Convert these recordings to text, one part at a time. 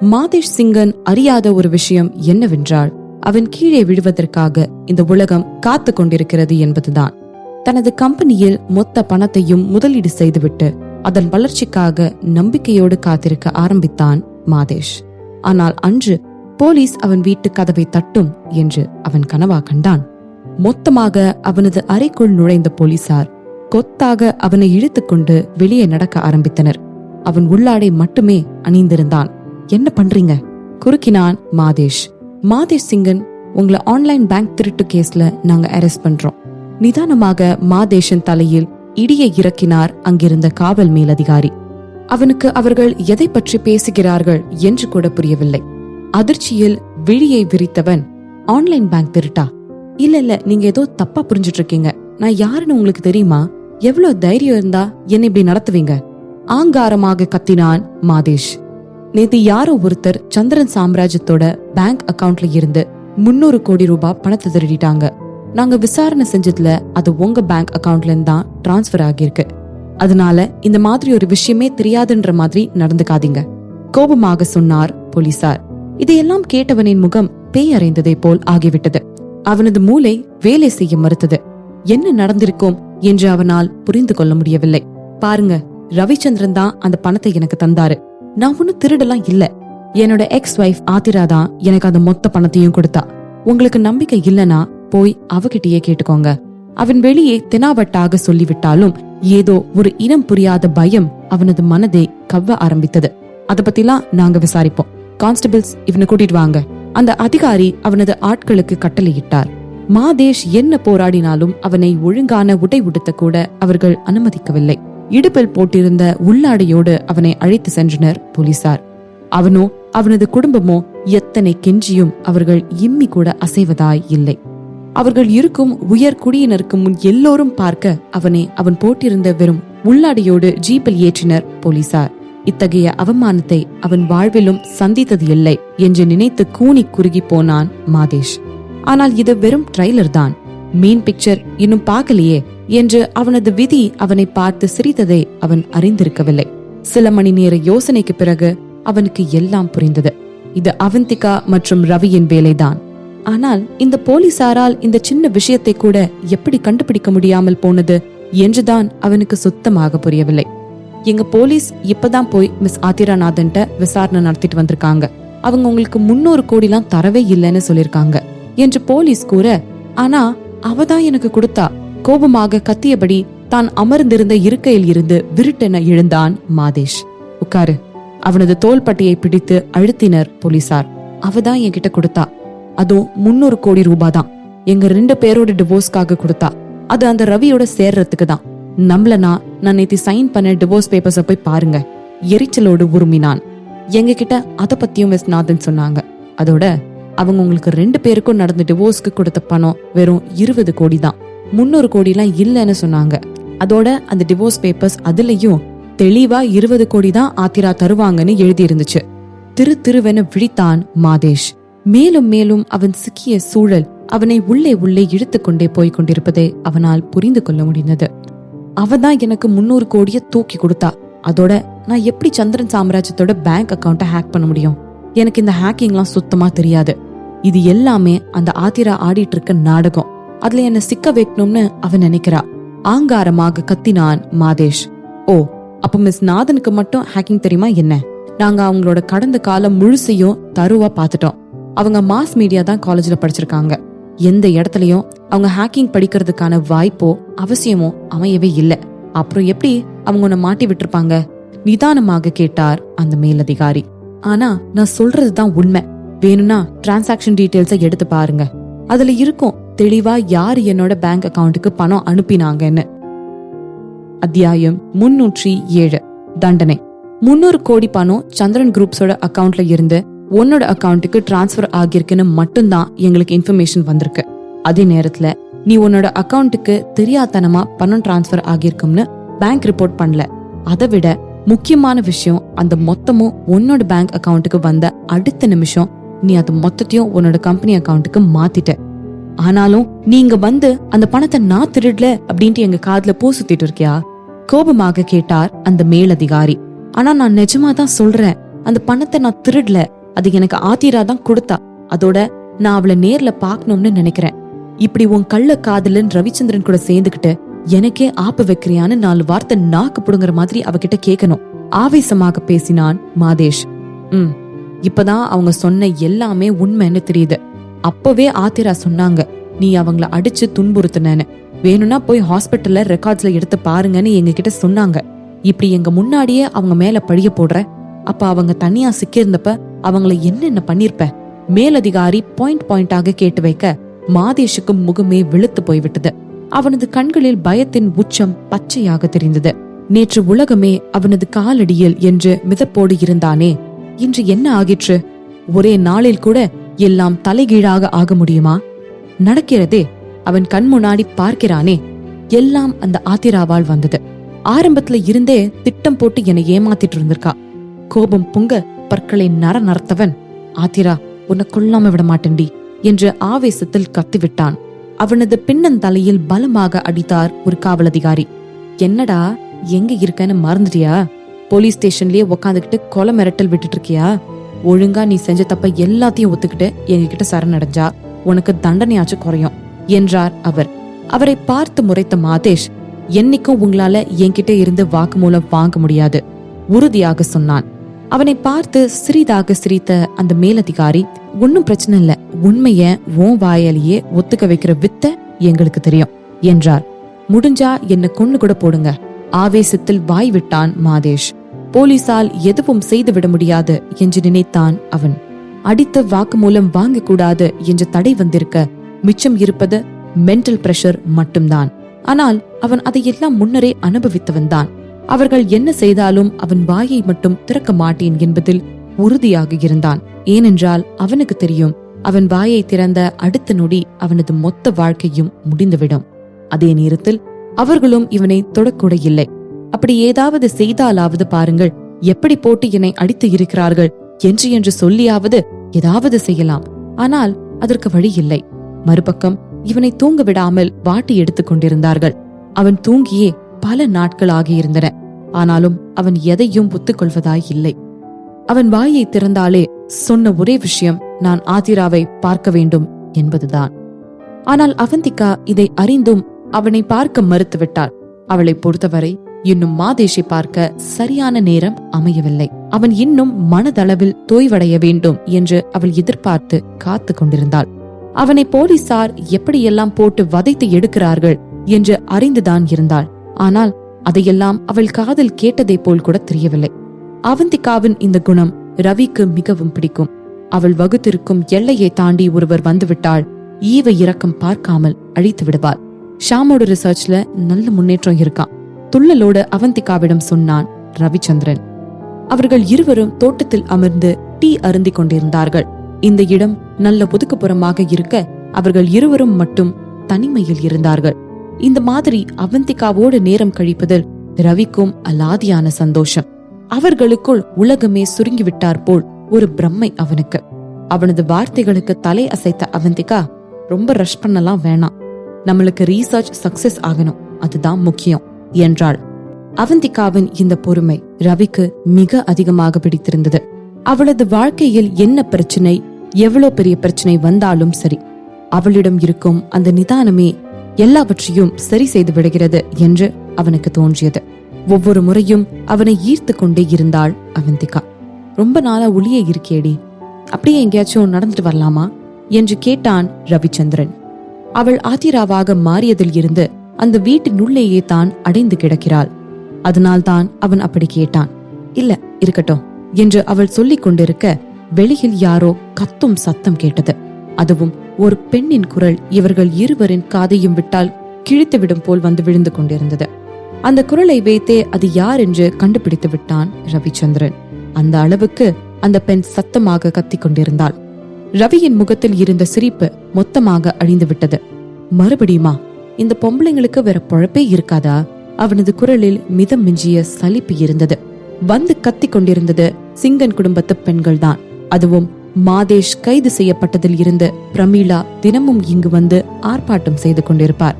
மாதேஷ் சிங்கன் அறியாத ஒரு விஷயம் என்னவென்றால், அவன் கீழே விழுவதற்காக இந்த உலகம் காத்து கொண்டிருக்கிறது என்பதுதான். தனது கம்பெனியில் மொத்த பணத்தையும் முதலீடு செய்துவிட்டு அதன் வளர்ச்சிக்காக நம்பிக்கையோடு காத்திருக்க ஆரம்பித்தான் மாதேஷ். ஆனால் அன்று போலீஸ் அவன் வீட்டு கதவை தட்டும் என்று அவன் கனவா கண்டான். மொத்தமாக அவனது அறைக்குள் நுழைந்த போலீசார் கொத்தாக அவனை இழுத்துக்கொண்டு வெளியே நடக்க ஆரம்பித்தனர். அவன் உள்ளாடை மட்டுமே அணிந்திருந்தான். என்ன பண்றீங்க? குறுக்கினான் மாதேஷ். மாதேஷ் சிங்கன், உங்களை ஆன்லைன் பேங்க் திருட்டு கேஸ்ல நாங்க அரெஸ்ட் பண்றோம். நிதானமாக மாதேஷன் தலையில் இடியை இறக்கினார் அங்கிருந்த காவல் மேலதிகாரி. அவனுக்கு அவர்கள் எதை பற்றி பேசுகிறார்கள் என்று கூட புரியவில்லை. அதிர்ச்சியில் விழியை விரித்தவன், ஆன்லைன் பேங்க் திருட்டா? இல்ல, நீங்க ஏதோ தப்பா புரிஞ்சிட்டு இருக்கீங்க. நான் யாருன்னு உங்களுக்கு தெரியுமா? எவ்வளவு தைரியம் இருந்தா என்னை இப்படி நடத்துவீங்க? ஆங்காரமாக கத்தினான் மாதேஷ். நேத்து யாரோ ஒருத்தர் சந்திரன் சாம்ராஜ்யத்தோட பேங்க் அக்கவுண்ட்ல இருந்து 300 கோடி ரூபாய் பணத்தை திருடிட்டாங்க. நாங்க விசாரணை செஞ்சதுல அது உங்க பேங்க் அக்கவுண்ட்ல இருந்து தான் டிரான்ஸ்பர் ஆகியிருக்கு. அதனால இந்த மாதிரி ஒரு விஷயமே தெரியாதுன்ற மாதிரி நடந்துக்காதீங்க, கோபமாக சொன்னார் போலீசார். இதையெல்லாம் கேட்டவனின் முகம் பேய் அறைந்ததை போல் ஆகிவிட்டது. அவனது மூளை வேலை செய்ய மறுத்தது. என்ன நடந்திருக்கும் என்று அவனால் புரிந்து கொள்ள முடியவில்லை. பாருங்க, ரவிச்சந்திரன் தான் அந்த பணத்தை எனக்கு தந்தாரு. நான் ஒன்னும் திருடலாம் இல்ல. என்னோட எக்ஸ் வைஃப் ஆதிரா தான் எனக்கு அந்த மொத்த பணத்தையும் கொடுத்தா. உங்களுக்கு நம்பிக்கை இல்லனா போய் அவகிட்டயே கேட்டுக்கோங்க. அவன் வெளியே தெனாவட்டாக சொல்லிவிட்டாலும் ஏதோ ஒரு இனம் புரியாத பயம் அவனது மனதை கவ்வ ஆரம்பித்தது. அத பத்திலாம் நாங்க விசாரிப்போம். கான்ஸ்டபிள்ஸ், இவனை கூட்டிட்டு வாங்க. அந்த அதிகாரி அவனது ஆட்களுக்கு கட்டளையிட்டார். மாதேஷ் என்ன போராடினாலும் அவனை ஒழுங்கான உடை உடுத்த கூட அவர்கள் அனுமதிக்கவில்லை. இடுப்பில் போட்டிருந்த உள்ளாடையோடு அவனை அழைத்து சென்றனர் போலீசார். அவனோ அவனது குடும்பமோ எத்தனை கெஞ்சியும் அவர்கள் இம்மி கூட அசைவதாய் இல்லை. அவர்கள் இருக்கும் உயர் குடியினருக்கு முன் எல்லோரும் பார்க்க அவனை அவன் போட்டிருந்த வெறும் உள்ளாடையோடு ஜீப்பில் ஏற்றினர் போலீசார். இத்தகைய அவமானத்தை அவன் வாழ்விலும் சந்தித்தது இல்லை என்று நினைத்து கூனி குறுகி போனான் மாதேஷ். ஆனால் இது வெறும் ட்ரைலர் தான், மெயின் பிக்சர் இன்னும் பார்க்கலையே என்று அவனது விதி அவனை பார்த்து சிரித்ததை அவன் அறிந்திருக்கவில்லை. சில மணி நேர யோசனைக்கு பிறகு அவனுக்கு எல்லாம் புரிந்தது. இது அவந்திகா மற்றும் ரவியின் வேலைதான். ஆனால் இந்த போலீசாரால் இந்த சின்ன விஷயத்தை கூட எப்படி கண்டுபிடிக்க முடியாமல் போனது என்றுதான் அவனுக்கு சுத்தமாக புரியவில்லை. எங்க போலீஸ் இப்பதான் போய் மிஸ் ஆதிராநாதன்ட்ட விசாரணை நடத்திட்டு வந்திருக்காங்க. அவங்க உங்களுக்கு 300 கோடிலாம் தரவே இல்லைன்னு சொல்லிருக்காங்க என்று போலீஸ் கூற, ஆனா அவதான் எனக்கு கொடுத்தா, கோபமாக கத்தியபடி தான் அமர்ந்திருந்த இருக்கையில் இருந்து விருட்டென எழுந்தான் மாதேஷ். உட்காரு. அவனது தோள்பட்டையை பிடித்து அழுத்தினர் போலீசார். அவதான் என்கிட்ட கொடுத்தா. அதுவும் 300 கோடி ரூபாய் தான். எங்க 2 பேரோட டிவோர்ஸ்க்காக கொடுத்தா. அது அந்த ரவியோட சேர்றதுக்கு தான். நம்மளனா நான் நேத்தி சைன் பண்ண டிவோர்ஸ் பேப்பர்ஸ போய் பாருங்க. எரிச்சலோடு உருமினான். எங்க கிட்ட அத பத்தியும் மிஸ் நாதன் சொன்னாங்க. அதோட அவங்க உங்களுக்கு 2 பேருக்கும் நடந்த டிவோர்ஸ்க்கு கொடுத்த பணம் வெறும் 20 கோடி தான். 300 கோடிலாம் இல்லன்னு சொன்னாங்க. அதோட அந்த டிவோர்ஸ் பேப்பர்ஸ் அதுலயும் தெளிவா 20 கோடி தான் ஆத்திரா தருவாங்கன்னு எழுதி இருந்துச்சு. திருவென விழித்தான் மாதேஷ். மேலும் மேலும் அவன் சிக்கிய சூழல் அவனை உள்ளே உள்ளே இழுத்துக்கொண்டே போய் கொண்டிருப்பதை அவனால் புரிந்து கொள்ள முடிந்தது. அவதான் எனக்கு 300 கோடிய தூக்கி கொடுத்தா. அதோட நான் எப்படி சந்திரன் சாம்ராஜ்யத்தோட பேங்க் அக்கவுண்ட ஹேக் பண்ண முடியும்? எனக்கு இந்த ஹேக்கிங்லாம் சுத்தமா தெரியாது. இது எல்லாமே அந்த ஆத்திரா ஆடிட்டு இருக்க நாடகம். அதுல என்ன சிக்க வைக்கணும்னு அவன் நினைக்கிறா. ஆங்காரமாக கத்தினான் மாதேஷ். ஓ, அப்ப மிஸ் நாதனுக்கு மட்டும் ஹேக்கிங் தெரியுமா என்ன? நாங்க அவங்களோட கடந்த காலம் முழுசையும் தருவா பாத்துட்டோம். அவங்க மாஸ் மீடியா தான் காலேஜ்ல படிச்சிருக்காங்க. எந்த இடத்துலயும் அவங்க ஹேக்கிங் படிக்கிறதுக்கான வாய்ப்போ அவசியமோ அமையவே இல்லை. அப்புறம் எப்படி அவங்க உன்னை மாட்டி விட்டுருப்பாங்க? நிதானமாக கேட்டார் அந்த மேலதிகாரி. ஆனா நான் சொல்றதுதான் உண்மை. வேணும்னா டிரான்சாக்சன் டீடைல்ஸை எடுத்து பாருங்க. அதுல இருக்கும் தெளிவா யாரு என்னோட பேங்க் அக்கவுண்ட்டுக்கு பணம் அனுப்பினாங்கன்னு. அத்தியாயம் 307. தண்டனை. 300 கோடி பணம் சந்திரன் குரூப்ஸோட அக்கவுண்ட்ல இருந்து உன்னோட அக்கவுண்ட்டுக்கு டிரான்ஸ்பர் ஆகியிருக்குன்னு மட்டும்தான் எங்களுக்கு இன்ஃபர்மேஷன் வந்திருக்கு. அதே நேரத்துல நீ உன்னோட அக்கவுண்ட்டுக்கு தெரியாதனமா பணம் டிரான்ஸ்பர் ஆகியிருக்கும்னு பேங்க் ரிப்போர்ட் பண்ணல. அதை விட முக்கியமான விஷயம், அந்த மொத்தமும் உன்னோட பேங்க் அக்கவுண்ட்டுக்கு வந்த அடுத்த நிமிஷம் நீ அது மொத்தத்தையும் உன்னோட கம்பெனி அக்கவுண்ட்டுக்கு மாத்திட்ட. ஆனாலும் நீங்க வந்து அந்த பணத்தை நான் திருடல அப்படின்ட்டு எங்க காதுல பூ சுத்திட்டு இருக்கியா? கோபமாக கேட்டார் அந்த மேலதிகாரி. ஆனா நான் நிஜமா தான் சொல்றேன். அந்த பணத்தை நான் திருடல, அது எனக்கு ஆத்திரா தான் கொடுத்தா. அதோட நான் அவளை நேர்ல பாக்கணும்னு நினைக்கிறேன். இப்படி உன் கள்ள காதலன் ரவிச்சந்திரன் கூட சேர்ந்துகிட்டு எனக்கே ஆப்பு வைக்கிறியான்னு 4 வார்த்தை நாக்கு புடுங்குற மாதிரி அவகிட்ட கேட்கணும். ஆவேசமாக பேசினான் மாதேஷ். இப்பதான் அவங்க சொன்ன எல்லாமே உண்மைன்னு தெரியுது. அப்பவே ஆத்திரா சொன்னாங்க நீ அவங்கள அடிச்சு துன்புறுத்தினேன்னு. வேணும்னா போய் ஹாஸ்பிட்டல்ல ரெக்கார்ட்ஸ்ல எடுத்து பாருங்கன்னு எங்க கிட்ட சொன்னாங்க. இப்படி எங்க முன்னாடியே அவங்க மேல பழிய போடுற. அப்ப அவங்க தனியா சிக்கியிருந்தப்ப அவங்கள என்னென்ன பண்ணிருப்ப? மேலதிகாரி பாயிண்டாக கேட்டு வைக்க மாதேஷுக்கு முகமே வெளுத்து போய்விட்டது. அவனது கண்களில் பயத்தின் உச்சம் பச்சையாக தெரிந்தது. நேற்று உலகமே அவனது காலடியில் என்று மிதப்போடு இருந்தானே, இன்று என்ன ஆகிற்று? ஒரே நாளில் கூட எல்லாம் தலைகீழாக ஆக முடியுமா? நடக்கிறதே, அவன் கண் முன்னாடி பார்க்கிறானே. எல்லாம் அந்த ஆத்திராவால் வந்தது. ஆரம்பத்துல இருந்தே திட்டம் போட்டு என்னை ஏமாத்திட்டு இருந்திருக்கா. கோபம் பொங்க பற்களை நரத்தவன், ஆத்திரா உன்னை கொல்லாம விட மாட்டேன்டி என்று ஆவேசத்தில் கத்திவிட்டான். அவனது பின்னந்தலையில் பலமாக அடித்தார் ஒரு காவலதிகாரி. என்னடா எங்க இருக்கன்னு மறந்துட்டியா? போலீஸ் ஸ்டேஷன்லயே உக்காந்துக்கிட்டு கொலை மிரட்டல் விட்டுட்டு இருக்கியா? ஒழுங்கா நீ செஞ்ச தப்ப எல்லாத்தையும் ஒத்துக்கிட்டு எங்ககிட்ட சரணடைஞ்சா உனக்கு தண்டனையாச்சும் குறையும் என்றார் அவர். அவரை பார்த்து முறைத்த மாதேஷ், என்னைக்கும் உங்களால என்கிட்ட இருந்து வாக்குமூலம் வாங்க முடியாது உறுதியாக சொன்னான். அவனை பார்த்து சிறிதாக சிரித்த அந்த மேலதிகாரி, ஒன்னும் பிரச்சனை இல்ல, உண்மைய உன் வாயாலேயே ஒத்துக்க வைக்கிற வித்த எங்களுக்கு தெரியும் என்றார். முடிஞ்சா என்ன கொன்னு கூட போடுங்க, ஆவேசத்தில் வாய் விட்டான் மாதேஷ். போலீசால் எதுவும் செய்துவிட முடியாது என்று நினைத்தான் அவன். அடித்த வாக்குமூலம் வாங்க கூடாது என்ற தடை வந்திருக்க மிச்சம் இருப்பது மென்டல் பிரஷர் மட்டும்தான். ஆனால் அவன் அதையெல்லாம் முன்னரே அனுபவித்தவன் தான். அவர்கள் என்ன செய்தாலும் அவன் வாயை மட்டும் திறக்க மாட்டேன் என்பதில் உறுதியாக இருந்தான். ஏனென்றால் அவனுக்கு தெரியும், அவன் வாயை திறந்த அடுத்த நொடி அவனது மொத்த வாழ்க்கையும் முடிந்துவிடும். அதே நேரத்தில் அவர்களும் இவனை தொடக்கூட இல்லை. அப்படி ஏதாவது செய்தாலாவது பாருங்கள், எப்படி போட்டு என்னை அடித்து இருக்கிறார்கள் என்று சொல்லியாவது ஏதாவது செய்யலாம். ஆனால் அதற்கு வழி இல்லை. மறுபக்கம் இவனை தூங்க விடாமல் வாட்டி எடுத்துக் கொண்டிருந்தார்கள். அவன் தூங்கியே பல நாட்கள் ஆகியிருந்தன. ஆனாலும் அவன் எதையும் ஒத்துக்கொள்வதாய் இல்லை. அவன் வாயை திறந்தாலே சொன்ன ஒரே விஷயம், நான் ஆதிராவை பார்க்க வேண்டும் என்பதுதான். ஆனால் அவந்திகா இதை அறிந்தும் அவனை பார்க்க மறுத்துவிட்டாள். அவளை பொறுத்தவரை இன்னும் மாதேஷை பார்க்க சரியான நேரம் அமையவில்லை. அவன் இன்னும் மனதளவில் தோய்வடைய வேண்டும் என்று அவள் எதிர்பார்த்து காத்து கொண்டிருந்தாள். அவனை போலீசார் எப்படியெல்லாம் போட்டு வதைத்து எடுக்கிறார்கள் என்று அறிந்துதான் இருந்தாள். ஆனால் அதையெல்லாம் அவள் காதில் கேட்டதை போல் கூட தெரியவில்லை. அவந்திகாவின் இந்த குணம் ரவிக்கு மிகவும் பிடிக்கும். அவள் வகுத்திருக்கும் எல்லையை தாண்டி ஒருவர் வந்துவிட்டாள், ஈவ இரக்கம் பார்க்காமல் அழித்து விடுவாள். ஷாமோட ரிசர்ச்ல நல்ல முன்னேற்றம் இருக்கான், துள்ளலோடு அவந்திகாவிடம் சொன்னான் ரவிச்சந்திரன். அவர்கள் இருவரும் தோட்டத்தில் அமர்ந்து டீ அருந்தி கொண்டிருந்தார்கள். இந்த இடம் நல்ல ஒதுக்குப்புறமாக இருக்க அவர்கள் இருவரும் மட்டும் தனிமையில் இருந்தார்கள். இந்த மாதிரி அவந்திகாவோடு நேரம் கழிப்பதில் ரவிக்கும் அலாதியான சந்தோஷம். அவர்களுக்குள் உலகமே சுருங்கிவிட்டார் போல் ஒரு பிரம்மை அவனுக்கு. அவனது வார்த்தைகளுக்கு தலை அசைத்த அவந்திகா, ரொம்ப ரஷ் பண்ணலாம் வேணாம், நம்மளுக்கு ரீசர்ச் சக்சஸ் ஆகணும், அதுதான் முக்கியம் என்றாள். அவந்திகாவின் இந்த பொறுமை ரவிக்கு மிக அதிகமாக பிடித்திருந்தது. அவளது வாழ்க்கையில் என்ன பிரச்சனை, எவ்வளவு பெரிய பிரச்சனை வந்தாலும் சரி, அவளிடம் இருக்கும் அந்த நிதானமே எல்லாவற்றையும் சரி செய்து விடுகிறது என்று அவனுக்கு தோன்றியது. ஒவ்வொரு முறையும் அவனை ஈர்த்து கொண்டே இருந்தாள் அவந்திகா. ரொம்ப நாளா ஒளியே இருக்கேடி, அப்படியே எங்கேயாச்சும் நடந்துட்டு வரலாமா என்று கேட்டான் ரவிச்சந்திரன். அவள் ஆத்திராவாக மாறியதில் இருந்து அந்த வீட்டினுள்ளேயே தான் அடைந்து கிடக்கிறாள். அதனால்தான் அவன் அப்படி கேட்டான். இல்ல இருக்கட்டும் என்று அவள் சொல்லிக் கொண்டிருக்க வெளியில் யாரோ கத்தும் சத்தம் கேட்டது. அதுவும் ஒரு பெண்ணின் குரல் இவர்கள் இருவரின் காதையும் விட்டால் கிழித்துவிடும் போல் வந்து விழுந்து கொண்டிருந்தது. அந்த குரலை வைத்தே அது யார் என்று கண்டுபிடித்து விட்டான் ரவிச்சந்திரன். அந்த அளவுக்கு அந்த பெண் சத்தமாக கத்திக் கொண்டிருந்தாள். ரவியின் முகத்தில் இருந்த சிரிப்பு மொத்தமாக அழிந்து விட்டது. மறுபடியுமா? இந்த பொம்பளைங்களுக்கு வேற பொழப்பே இருக்காதா? அவனது குரலில் மிதம் மிஞ்சிய சலிப்பு இருந்தது. வந்து கத்திக் கொண்டிருந்தது சிங்கன் குடும்பத்து பெண்கள் தான். அதுவும் மாதேஷ் கைது செய்யப்பட்டதில் இருந்து பிரமீளா தினமும் இங்கு வந்து ஆர்ப்பாட்டம் செய்து கொண்டிருப்பார்.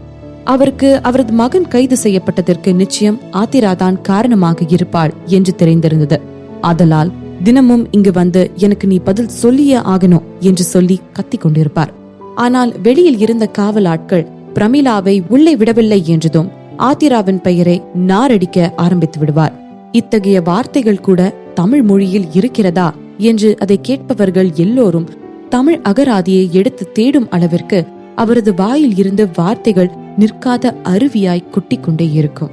அவருக்கு அவரது மகன் கைது செய்யப்பட்டதற்கு நிச்சயம் ஆத்திராதான் காரணமாக இருப்பாள் என்று தெரிந்திருந்தது. ஆதலால் தினமும் இங்கு வந்து எனக்கு நீ பதில் சொல்லியே ஆகணும் என்று சொல்லி கத்திக் கொண்டிருப்பார். ஆனால் வெளியில் இருந்த காவல் ஆட்கள் பிரமிளாவை உள்ளே விடவில்லை என்றதும் ஆதிராவின் பெயரை நாரடிக்க ஆரம்பித்து விடுவார். இத்தகைய வார்த்தைகள் கூட தமிழ் மொழியில் இருக்கிறதா என்று அதை கேட்பவர்கள் எல்லோரும் தமிழ் அகராதியை எடுத்து தேடும் அளவிற்கு அவரது வாயில் இருந்து வார்த்தைகள் நிற்காத அருவியாய் கொட்டிக் கொண்டே இருக்கும்.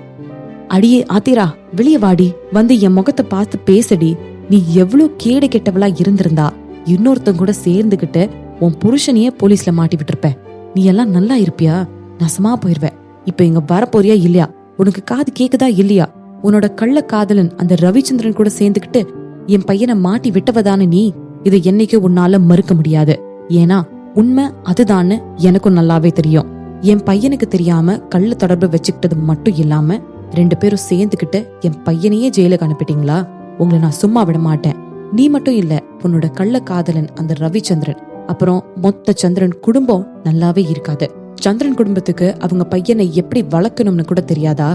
அடியே ஆத்திரா, வெளியே வாடி, வந்து என் முகத்தை பார்த்து பேசடி. நீ எவ்வளவு கேடு கெட்டவளா இருந்திருந்தா இன்னொருத்தன் கூட சேர்ந்துகிட்டு உன் புருஷனையே போலீஸ்ல மாட்டி விட்டுருப்ப. நீ எல்லாம் நல்லா இருப்பியா? நசமா போயிருவ. இப்ப இங்க வரப்போறியா இல்லையா? உனக்கு காது கேக்குதா இல்லையா? உன்னோட கள்ள காதலன் அந்த ரவிச்சந்திரன் கூட சேர்ந்துகிட்டு என் பையனை மாட்டி விட்டவதான நீ. இதை என்னைக்கு உன்னால மறுக்க முடியாது. ஏன்னா உண்மை அதுதான்னு எனக்கும் நல்லாவே தெரியும். என் பையனுக்கு தெரியாம கள்ள தொடர்பு வச்சுக்கிட்டது மட்டும் இல்லாம 2 பேரும் சேர்ந்துகிட்டு என் பையனையே ஜெயிலுக்கு அனுப்பிட்டீங்களா? உங்களை நான் சும்மா விட மாட்டேன். நீ மட்டும் இல்ல, உன்னோட கள்ள காதலன் அந்த ரவிச்சந்திரன், அப்புறம் மொத்த சந்திரன் குடும்பம் நல்லாவே இருக்காது. சந்திரன் குடும்பத்துக்கு அவங்க பையனை எப்படி வளர்க்கணும்னு கூட தெரியாதா?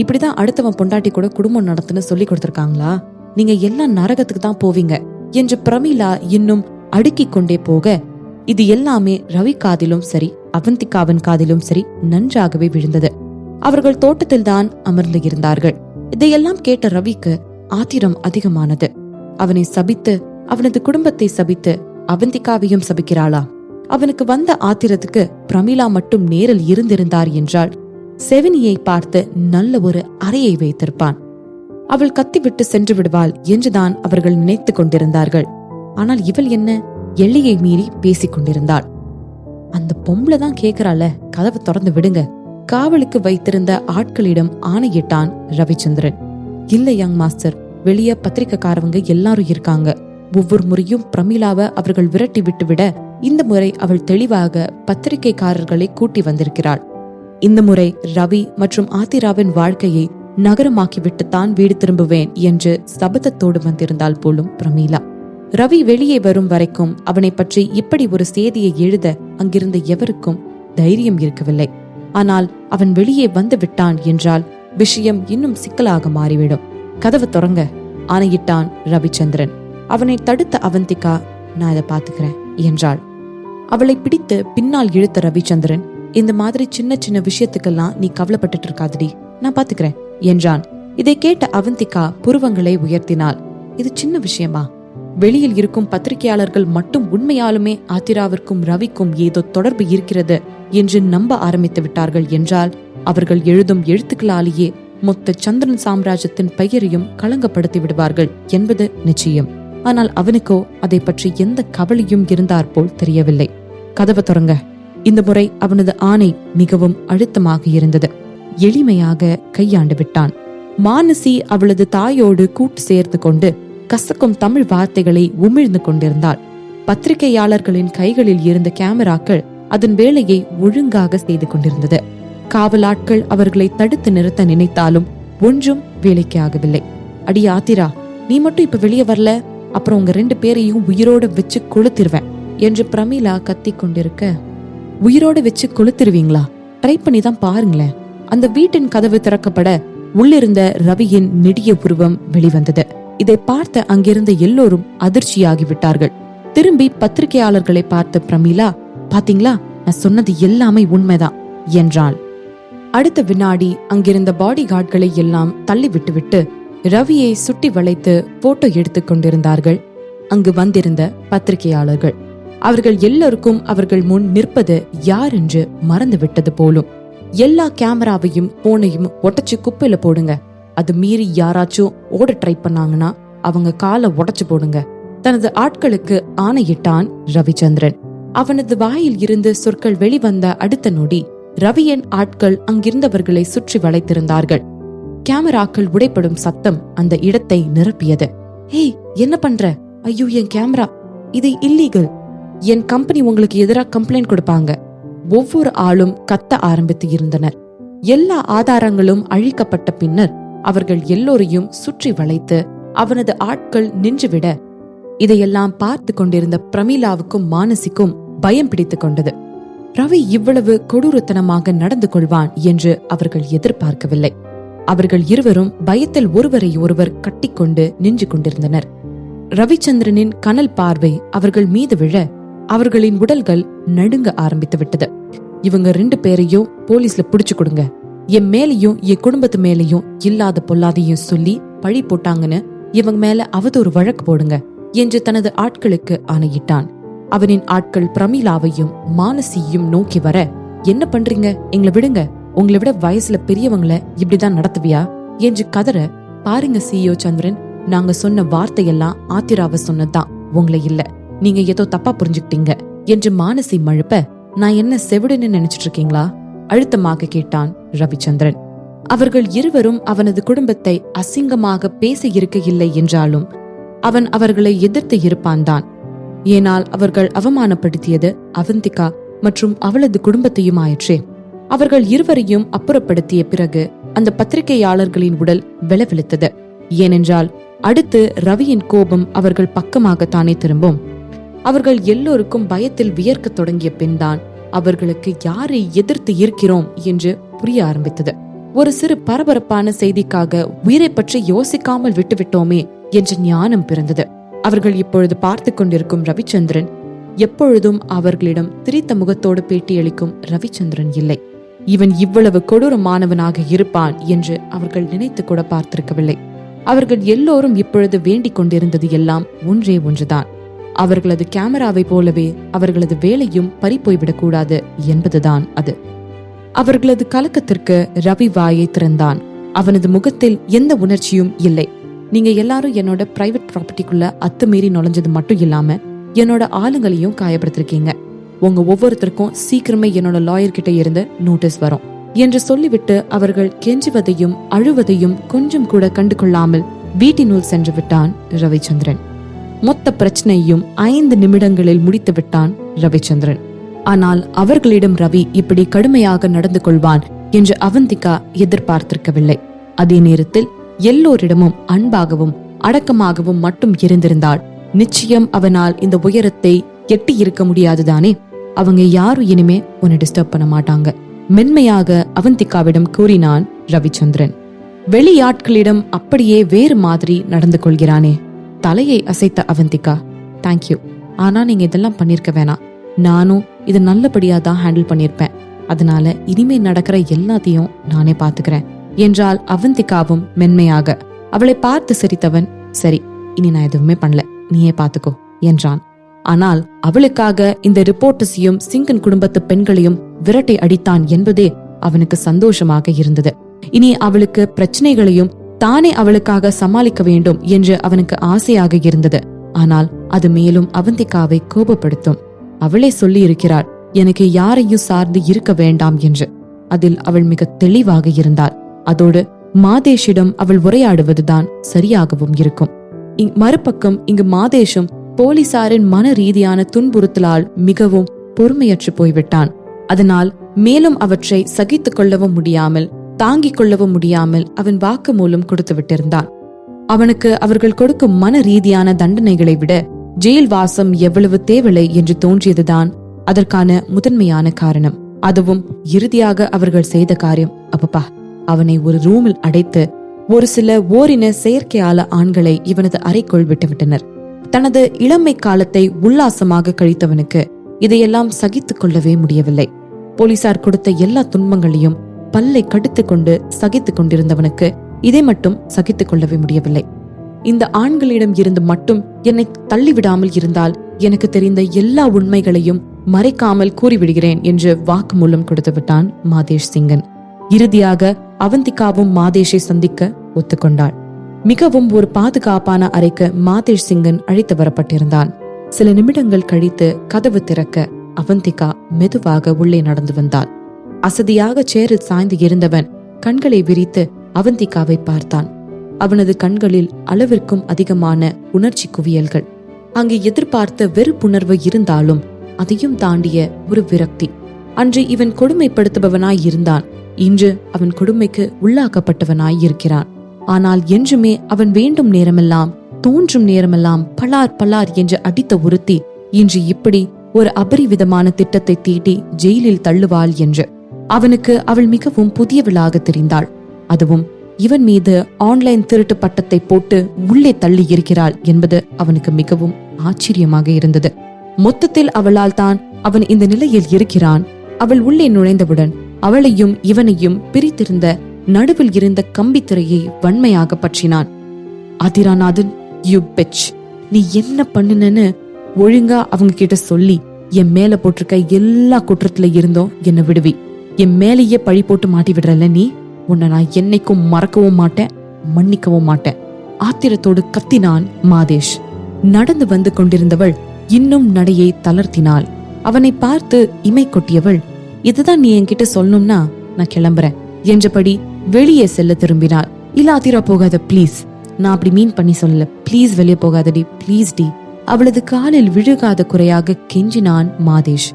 இப்படிதான் அடுத்தவன் பொண்டாட்டி கூட குடும்பம் நடத்துன்னு சொல்லி கொடுத்திருக்காங்களா? நீங்க எல்லாம் நரகத்துக்கு தான் போவீங்க என்று பிரமிளா இன்னும் அடுக்கிக் கொண்டே போக, இது எல்லாமே ரவி காதிலும் சரி அவந்திகாவின் காதிலும் சரி நன்றாகவே விழுந்தது. அவர்கள் தோட்டத்தில் தான் அமர்ந்து இருந்தார்கள். இதையெல்லாம் கேட்ட ரவிக்கு ஆத்திரம் அதிகமானது. அவனை சபித்து, அவனது குடும்பத்தை சபித்து அவந்திகாவையும் சபிக்கிறாளா? அவனுக்கு வந்த ஆத்திரத்துக்கு பிரமிளா மட்டும் நேரில் இருந்திருந்தார் என்றால் செவினியை பார்த்து நல்ல ஒரு அறையை வைத்திருப்பான். அவள் கத்திவிட்டு சென்று விடுவாள் என்றுதான் அவர்கள் நினைத்து கொண்டிருந்தார்கள். ஆனால் இவள் என்ன, எல்லையை மீறி பேசிக் கொண்டிருந்தாள். அந்த பொம்பளை தான் கேக்குறாள, கதவை திறந்து விடுங்க. காவலுக்கு வைத்திருந்த ஆட்களிடம் ஆணையிட்டான் ரவிச்சந்திரன். இல்ல யங் மாஸ்டர், வெளியே பத்திரிக்கைக்காரவங்க எல்லாரும் இருக்காங்க. ஒவ்வொரு முறையும் பிரமிளாவை அவர்கள் விரட்டி விட்டுவிட இந்த முறை அவள் தெளிவாக பத்திரிகைக்காரர்களை கூட்டி வந்திருக்கிறாள். இந்த முறை ரவி மற்றும் ஆத்திராவின் வாழ்க்கையை நகரமாக்கிவிட்டுத்தான் வீடு திரும்புவேன் என்று சபதத்தோடு வந்திருந்தாள் போலும் பிரமிளா. ரவி வெளியே வரும் வரைக்கும் அவனை பற்றி இப்படி ஒரு செய்தியை எழுத அங்கிருந்த எவருக்கும் தைரியம் இருக்கவில்லை. ஆனால் அவன் வெளியே வந்து விட்டான் என்றால் விஷயம் இன்னும் சிக்கலாக மாறிவிடும். கதவை திறங்க ஆணையிட்டான் ரவிச்சந்திரன். அவனை தடுத்த அவந்திகா, நான் இதை பாத்துக்கிறேன் என்றாள். அவளை பிடித்து பின்னால் இழுத்த ரவிச்சந்திரன், இந்த மாதிரி சின்ன சின்ன விஷயத்துக்கெல்லாம் நீ கவலைப்பட்டு இருக்காதடி, நான் பாத்துக்கிறேன் என்றான். இதை கேட்ட அவந்திகா புருவங்களை உயர்த்தினாள். இது சின்ன விஷயமா? வெளியில் இருக்கும் பத்திரிகையாளர்கள் மட்டும் உண்மையாலுமே ஆத்திராவிற்கும் ரவிக்கும் ஏதோ தொடர்பு இருக்கிறது என்று நம்ப ஆரம்பித்து விட்டார்கள் என்றால் அவர்கள் எழுதும் எழுத்துக்களாலேயே மொத்த சந்திரன் சாம்ராஜ்யத்தின் பெயரையும் களங்கப்படுத்தி விடுவார்கள் என்பது நிச்சயம். ஆனால் அவனுக்கோ அதை பற்றி எந்த கவலையும் இருந்தார் போல் தெரியவில்லை. கதவை திறங்க. இந்த முறை அவனது ஆணை மிகவும் அழுத்தமாக இருந்தது. எளிமையாக கையாண்டு விட்டான். மானசி அவளது தாயோடு கூட்டு சேர்த்து கொண்டு கசக்கும் தமிழ் வார்த்தைகளை உமிழ்ந்து கொண்டிருந்தாள். பத்திரிகையாளர்களின் கைகளில் இருந்த கேமராக்கள் அதன் வேலையை ஒழுங்காக செய்து கொண்டிருந்தது. காவலாட்கள் அவர்களை தடுத்து நிறுத்த நினைத்தாலும் ஒன்றும் வேலைக்கு ஆகவில்லை. அடி ஆத்திரா, நீ மட்டும் இப்ப வெளியே வரல, அப்புறம் உங்க 2 பேரையும் உயிரோட வச்சு கொளுத்திருவேன் என்று பிரமிளா கத்தி கொண்டிருக்க, உயிரோட வச்சு கொளுத்திருவீங்களா? ட்ரை பண்ணி தான் பாருங்களேன். அந்த வீட்டின் கதவு திறக்கப்பட உள்ளிருந்த ரவியின் நெடிய உருவம் வெளிவந்தது. இதை பார்த்த அங்கிருந்த எல்லோரும் அதிர்ச்சியாகிவிட்டார்கள். திரும்பி பத்திரிகையாளர்களை பார்த்த பிரமிளா, பாத்தீங்களா, நான் சொன்னது எல்லாமே உண்மைதான் என்றாள். அடுத்த வினாடி அங்கிருந்த பாடி கார்டுகளை எல்லாம் தள்ளி விட்டுவிட்டு ரவியை சுட்டி வளைத்து போட்டோ எடுத்துக் கொண்டிருந்தார்கள் அங்கு வந்திருந்த பத்திரிகையாளர்கள். அவர்கள் எல்லோருக்கும் அவர்கள் முன் நிற்பது யார் என்று மறந்து விட்டது போலும். எல்லா கேமராவையும் போனையும் ஒட்டச்சு குப்பையில போடுங்க. அது மீறி யாராச்சும் ஓட ட்ரை பண்ணாங்கன்னா அவங்க காலை உடைச்சு போடுங்க. தனது ஆட்களுக்கு ஆணையிட்டான் ரவிச்சந்திரன். அவனது வாயில் இருந்து சொற்கள் வெளிவந்த அடுத்த நொடி ரவியின் ஆட்கள் அங்கிருந்தவர்களை சுற்றி வளைத்திருந்தார்கள். கேமராக்கள் உடைப்படும் சத்தம் அந்த இடத்தை நிரப்பியது. ஏய், என்ன பண்ற? ஐயோ, என் கேமரா, இது இல்லீகல். என் கம்பெனி உங்களுக்கு எதிராக கம்ப்ளைண்ட் கொடுப்பாங்க. ஒவ்வொரு ஆளும் கத்த ஆரம்பித்து இருந்தனர். எல்லா ஆதாரங்களும் அழிக்கப்பட்ட பின்னர் அவர்கள் எல்லோரையும் சுற்றி வளைத்து அவனது ஆட்கள் நின்றுவிட இதையெல்லாம் பார்த்து கொண்டிருந்த பிரமிளாவுக்கும் மானசிக்கும் பயம் பிடித்துக் கொண்டது. ரவி இவ்வளவு கொடூரத்தனமாக நடந்து கொள்வான் என்று அவர்கள் எதிர்பார்க்கவில்லை. அவர்கள் இருவரும் பயத்தில் ஒருவரை ஒருவர் கட்டிக்கொண்டு நின்று கொண்டிருந்தனர். ரவிச்சந்திரனின் கனல் பார்வை அவர்கள் மீது விழ அவர்களின் உடல்கள் நடுங்க ஆரம்பித்து விட்டது. இவங்க 2 பேரையும் போலீஸ்ல புடிச்சு கொடுங்க, என் மேலையும் என் குடும்பத்து மேலையும் இல்லாத பொல்லாதையும் சொல்லி பழி போட்டாங்கன்னு இவங்க மேல அவதூறு வழக்கு போடுங்க என்று தனது ஆட்களுக்கு ஆணையிட்டான். அவனின் ஆட்கள் பிரமிளாவையும் மானசியையும் நோக்கி வர, என்ன பண்றீங்க, எங்களை விடுங்க, உங்களை விட வயசுல பெரியவங்களை இப்படிதான் நடத்துவியா என்று கதற, பாருங்க சிஇஓ சந்திரன், நாங்க சொன்ன வார்த்தையெல்லாம் ஆத்திராவ சொன்னதுதான், உங்களை இல்ல, நீங்க ஏதோ தப்பா புரிஞ்சுக்கிட்டீங்க என்று மானசி மழுப்ப, நான் என்ன செவிடுன்னு நினைச்சிட்டு இருக்கீங்களா அழுத்தமாக கேட்டான் ரவிச்சந்திரன். அவர்கள் இருவரும் அவனது குடும்பத்தை அசிங்கமாக பேச இருக்க இல்லை என்றாலும் அவன் அவர்களை எதிர்த்து இருப்பான் தான். ஏனால் அவர்கள் அவமானப்படுத்தியது அவந்திகா மற்றும் அவளது குடும்பத்தையும் ஆயிற்றே. அவர்கள் இருவரையும் அப்புறப்படுத்திய பிறகு அந்த பத்திரிகையாளர்களின் உடல் வெளவெளுத்தது. ஏனென்றால் அடுத்து ரவியின் கோபம் அவர்கள் பக்கமாகத்தானே திரும்பும். அவர்கள் எல்லோருக்கும் பயத்தில் வியர்க்க தொடங்கிய பின்தான் அவர்களுக்கு யாரை எதிர்த்து இருக்கிறோம் என்று புரிய ஆரம்பித்தது. ஒரு சிறு பரபரப்பான செய்திக்காக உயிரை பற்றி யோசிக்காமல் விட்டுவிட்டோமே என்ற ஞானம் பிறந்தது. அவர்கள் இப்பொழுது பார்த்து கொண்டிருக்கும் ரவிச்சந்திரன் எப்பொழுதும் அவர்களிடம் திரித்த முகத்தோடு பேட்டியளிக்கும் ரவிச்சந்திரன் இல்லை. இவன் இவ்வளவு கொடூரமானவனாக இருப்பான் என்று அவர்கள் நினைத்து கூட பார்த்திருக்கவில்லை. அவர்கள் எல்லோரும் இப்பொழுது வேண்டிக் கொண்டிருந்தது எல்லாம் ஒன்றே ஒன்றுதான். அவர்களது கேமராவை போலவே அவர்களது வேலையும் பறிப்போய்விடக் கூடாது என்பதுதான் அது. அவர்களது கலக்கத்திற்கு ரவி வாயை திறந்தான். அவனது முகத்தில் எந்த உணர்ச்சியும் இல்லை. நீங்க எல்லாரும் என்னோட பிரைவேட் ப்ராப்பர்ட்டிக்குள்ள அத்துமீறி நுழைஞ்சது மட்டும் இல்லாம என்னோட ஆளுங்களையும் காயப்படுத்திருக்கீங்க. உங்க ஒவ்வொருத்தருக்கும் சீக்கிரமே என்னோட லாயர் கிட்ட இருந்து நோட்டீஸ் வரும் என்று சொல்லிவிட்டு அவர்கள் கெஞ்சுவதையும் அழுவதையும் கொஞ்சம் கூட கண்டு கொள்ளாமல் வீட்டினுள் சென்று விட்டான் ரவிச்சந்திரன். மொத்த பிரச்சனையும் 5 நிமிடங்களில் முடித்து விட்டான் ரவிச்சந்திரன். ஆனால் அவர்களிடம் ரவி இப்படி கடுமையாக நடந்து கொள்வான் என்று அவந்திகா எதிர்பார்த்திருக்கவில்லை. அதே நேரத்தில் எல்லோரிடமும் அன்பாகவும் அடக்கமாகவும் மட்டும் இருந்திருந்தால் நிச்சயம் அவனால் இந்த உயரத்தை எட்டி இருக்க முடியாதுதானே. அவங்க யாரும் இனிமே உன்னை டிஸ்டர்ப் பண்ண மாட்டாங்க, மென்மையாக அவந்திகாவிடம் கூறினான் ரவிச்சந்திரன். வெளியாட்களிடம் அப்படியே வேறு மாதிரி நடந்து கொள்கிறானே. தலையை அசைத்த அவந்திகா, தேங்க்யூ, ஆனா நீங்க இதெல்லாம் பண்ணிருக்க வேணாம், நானும் இது நல்லபடியா தான் ஹேண்டில் பண்ணிருப்பேன், அதனால இனிமே நடக்கிற எல்லாத்தையும் நானே பாத்துக்கிறேன் என்றால் அவந்திகாவும் மென்மையாக. அவளை பார்த்து சிரித்தவன், சரி இனி நான் எதுவுமே பண்ணல, நீயே பாத்துக்கோ என்றான். ஆனால் அவளுக்காக இந்த ரிப்போர்ட்டர்ஸையும் சிங்கன் குடும்பத்து பெண்களையும் விரட்டை அடித்தான் என்பதே அவனுக்கு சந்தோஷமாக இருந்தது. இனி அவளுக்கு பிரச்சனைகளையும் தானே அவளுக்காக சமாளிக்க வேண்டும் என்று அவனுக்கு ஆசையாக இருந்தது. ஆனால் அது மேலும் அவந்திகாவை கோபப்படுத்தும். அவளே சொல்லி இருக்கிறாள், எனக்கு யாரையும் சார்ந்து இருக்க வேண்டாம் என்று. அதில் அவள் மிக தெளிவாக இருந்தாள். அதோடு மாதேஷிடம் அவள் உரையாடுவதுதான் சரியாகவும் இருக்கும். மறுபக்கம் இங்கு மாதேஷும் போலீசாரின் மன ரீதியான துன்புறுத்தலால் மிகவும் பொறுமையற்று போய்விட்டான். அதனால் மேலும் அவற்றை சகித்துக் கொள்ளவும் முடியாமல் தாங்கிக் கொள்ளவும் முடியாமல் அவன் வாக்கு மூலம் கொடுத்து விட்டிருந்தான். அவனுக்கு அவர்கள் கொடுக்கும் மன ரீதியான தண்டனைகளை விட ஜெயில் வாசம் எவ்வளவு தேவையில்லை என்று தோன்றியதுதான் அதற்கான முதன்மையான காரணம். அதுவும் இறுதியாக அவர்கள் செய்த காரியம். அப்பப்பா, அவனை ஒரு ரூமில் அடைத்து ஒரு சில ஓரின செயற்கையால ஆண்களை இவனது அறைக்குள் விட்டுவிட்டனர். தனது இளமை காலத்தை உல்லாசமாக கழித்தவனுக்கு இதையெல்லாம் சகித்துக் கொள்ளவே முடியவில்லை. போலீசார் கொடுத்த எல்லா துன்பங்களையும் பல்லை கடித்துக் கொண்டு சகித்துக் கொண்டிருந்தவனுக்கு இதை மட்டும் சகித்துக் கொள்ளவே முடியவில்லை. இந்த ஆண்களிடம் இருந்து மட்டும் என்னை தள்ளிவிடாமல் இருந்தால் எனக்கு தெரிந்த எல்லா உண்மைகளையும் மறைக்காமல் கூறிவிடுகிறேன் என்று வாக்குமூலம் கொடுத்து விட்டான் மாதேஷ் சிங்கன். இறுதியாக அவந்திகாவும் மாதேஷை சந்திக்க ஒத்துக்கொண்டாள். மிகவும் ஒரு பாதுகாப்பான அறைக்கு மாதேஷ் சிங்கன் அழைத்து வரப்பட்டிருந்தான். சில நிமிடங்கள் கழித்து கதவு திறக்க அவந்திகா மெதுவாக உள்ளே நடந்து வந்தாள். அசதியாக சேரில் சாய்ந்து இருந்தவன் கண்களை விரித்து அவந்திகாவை பார்த்தான். அவனது கண்களில் அளவிற்கும் அதிகமான உணர்ச்சி குவியல்கள். அங்கு எதிர்பார்த்த வெறுப்புணர்வு இருந்தாலும் அதையும் தாண்டிய ஒரு விரக்தி. அன்று இவன் கொடுமைப்படுத்துபவனாய் இருந்தான், இன்று அவன் கொடுமைக்கு உள்ளாக்கப்பட்டவனாய் இருக்கிறான். ஆனால் என்றுமே அவன் வேண்டும் நேரமெல்லாம் தோன்றும் நேரமெல்லாம் பலார் பலார் என்று அடித்த ஒருத்தி இன்று இப்படி ஒரு அபரிவிதமான திட்டத்தை தீட்டி ஜெயிலில் தள்ளுவாள் என்று அவனுக்கு அவள் மிகவும் புதியவளாக தெரிந்தாள். அதுவும் இவன் மீது ஆன்லைன் திருட்டு பட்டத்தை போட்டு உள்ளே தள்ளி இருக்கிறாள் என்பது அவனுக்கு மிகவும் ஆச்சரியமாக இருந்தது. மொத்தத்தில் அவளால் தான் அவன் இந்த நிலையில் இருக்கிறான். அவள் உள்ளே நுழைந்தவுடன் அவளையும் இவனையும் பிரித்திருந்த நடுவில் இருந்த கம்பி திரையை வன்மையாக பற்றினான். ஆதிராநாதன், யூ பிட்ச், நீ என்ன பண்ணுனன்னு ஒழுங்கா அவங்க கிட்ட சொல்லி என் மேல போட்டிருக்க எல்லா குற்றத்துல இருந்தோம் என்ன விடுவி. என் மேலேயே பழி போட்டு மாட்டி விடுறல நீ. உன்னை நான் என்னைக்கும் மறக்கவும் மாட்டேன், மன்னிக்கவும் மாட்டேன். ஆத்திரத்தோடு கத்தினான் மாதேஷ். நடந்து வந்து கொண்டிருந்தவள் இன்னும் நடையை தளர்த்தினாள். அவனை பார்த்து இமை கொட்டியவள், இதுதான் நீ என்கிட்ட சொல்லணும்னா நான் கிளம்புறேன் என்றபடி வெளியே செல்ல திரும்பினாள். இல்ல ஆத்திரா, போகாத பிளீஸ். நான் அப்படி மீன் பண்ணி சொல்லல. பிளீஸ் வெளியே போகாதடி, பிளீஸ் டி. அவளது காலில் விழுகாத குறையாக கெஞ்சினான் மாதேஷ்.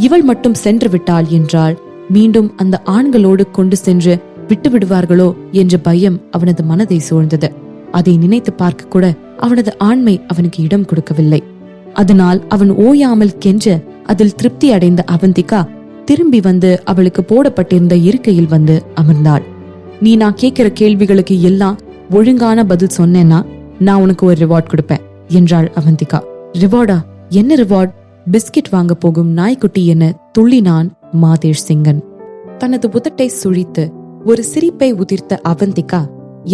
இவள் மட்டும் சென்று விட்டாள் என்றால் மீண்டும் அந்த ஆண்களோடு கொண்டு சென்று விட்டு விடுவார்களோ என்ற பயம் அவனது மனதை சூழ்ந்தது. அதை நினைத்து பார்க்க கூட அவனது ஆண்மை அவனுக்கு இடம் கொடுக்கவில்லை. அதனால் அவன் ஓயாமல் கெஞ்ச அதில் திருப்தி அடைந்த அவந்திகா திரும்பி வந்து அவளுக்கு போடப்பட்டிருந்த இருக்கையில் வந்து அமர்ந்தாள். நீ நான் கேட்கிற கேள்விகளுக்கு எல்லாம் ஒழுங்கான பதில் சொன்னேன்னா நான் உனக்கு ஒரு ரிவார்ட் கொடுப்பேன் என்றாள் அவந்திகா. ரிவார்டா? என்ன ரிவார்ட்? பிஸ்கட் வாங்க போகும் நாய்க்குட்டி என துள்ளினான் மாதேஷ் சிங்கன். தனது உதட்டை சுழித்து ஒரு சிரிப்பை உதிர்த்த அவந்திகா,